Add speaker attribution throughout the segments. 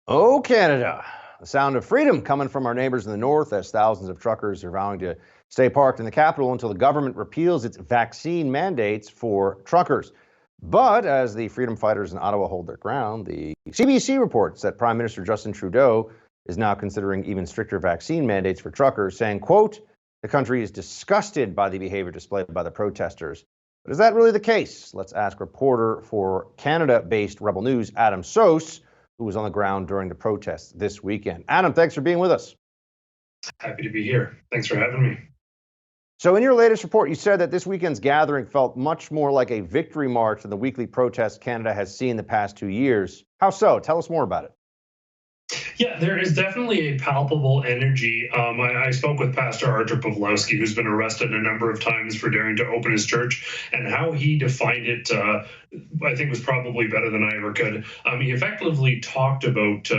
Speaker 1: Oh, Canada. The sound of freedom coming from our neighbors in the north as thousands of truckers are vowing to stay parked in the capital until the government repeals its vaccine mandates for truckers. But as the freedom fighters in Ottawa hold their ground, the CBC reports that Prime Minister Justin Trudeau is now considering even stricter vaccine mandates for truckers, saying, quote, the country is disgusted by the behavior displayed by the protesters. But is that really the case? Let's ask reporter for Canada-based Rebel News, Adam Soos, who was on the ground during the protests this weekend. Adam, thanks for being with us.
Speaker 2: Happy to be here. Thanks for having me.
Speaker 1: So in your latest report, you said that this weekend's gathering felt much more like a victory march than the weekly protests Canada has seen the past 2 years. How so? Tell us more about it.
Speaker 2: Yeah, there is definitely a palpable energy. I spoke with Pastor Artur Pawlowski, who's been arrested a number of times for daring to open his church, and how he defined it, I think, was probably better than I ever could. He effectively talked about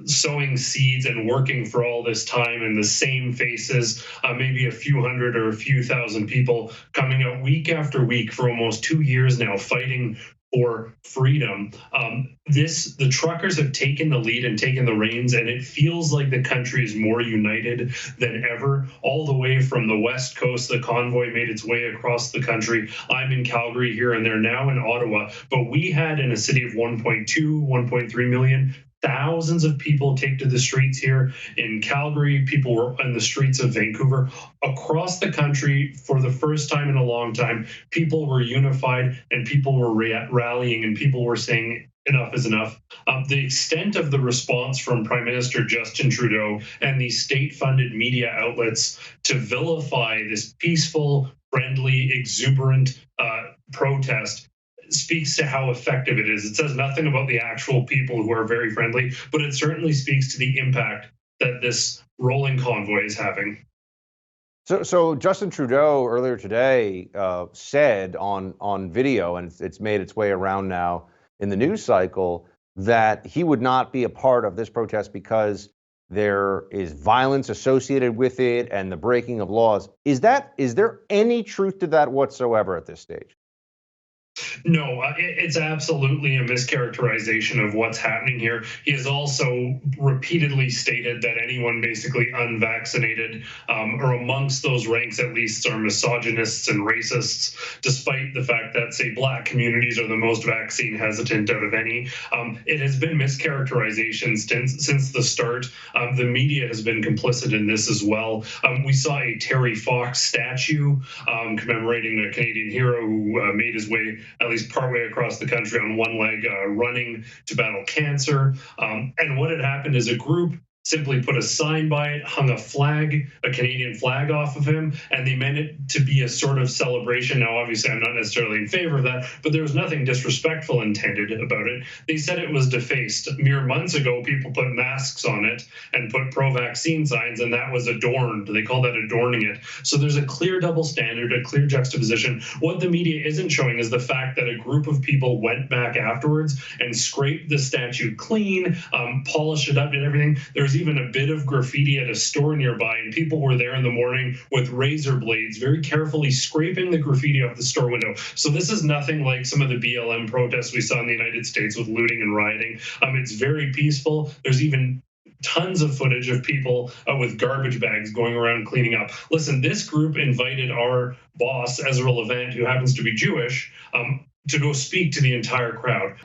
Speaker 2: sowing seeds and working for all this time in the same faces, maybe a few hundred or a few thousand people coming out week after week for almost 2 years now, fighting for freedom. The truckers have taken the lead and taken the reins, and it feels like the country is more united than ever. All the way from the West Coast, the convoy made its way across the country. I'm in Calgary here, and they're now in Ottawa. But we had, in a city of 1.2, 1.3 million, thousands of people take to the streets here in Calgary. People were in the streets of Vancouver. Across the country, for the first time in a long time, people were unified and people were rallying and people were saying, enough is enough. The extent of the response from Prime Minister Justin Trudeau and these state-funded media outlets to vilify this peaceful, friendly, exuberant protest speaks to how effective it is. It says nothing about the actual people who are very friendly, but it certainly speaks to the impact that this rolling convoy is having.
Speaker 1: So Justin Trudeau earlier today said on video, and it's made its way around now in the news cycle, that he would not be a part of this protest because there is violence associated with it and the breaking of laws. Is there any truth to that whatsoever at this stage?
Speaker 2: No, it's absolutely a mischaracterization of what's happening here. He has also repeatedly stated that anyone basically unvaccinated or amongst those ranks at least are misogynists and racists, despite the fact that, say, Black communities are the most vaccine hesitant out of any. It has been mischaracterization since the start. The media has been complicit in this as well. We saw a Terry Fox statue commemorating a Canadian hero who made his way at least partway across the country on one leg, running to battle cancer. And what had happened is a group simply put a sign by it, hung a flag, a Canadian flag off of him, and they meant it to be a sort of celebration. Now, obviously, I'm not necessarily in favor of that, but there was nothing disrespectful intended about it. They said it was defaced. Mere months ago, people put masks on it and put pro-vaccine signs, and that was adorned. They call that adorning it. So there's a clear double standard, a clear juxtaposition. What the media isn't showing is the fact that a group of people went back afterwards and scraped the statue clean, polished it up and everything. There's even a bit of graffiti at a store nearby, and people were there in the morning with razor blades, very carefully scraping the graffiti off the store window. So this is nothing like some of the BLM protests we saw in the United States with looting and rioting. It's very peaceful. There's even tons of footage of people with garbage bags going around cleaning up. Listen, this group invited our boss, Ezra Levant, who happens to be Jewish, to go speak to the entire crowd.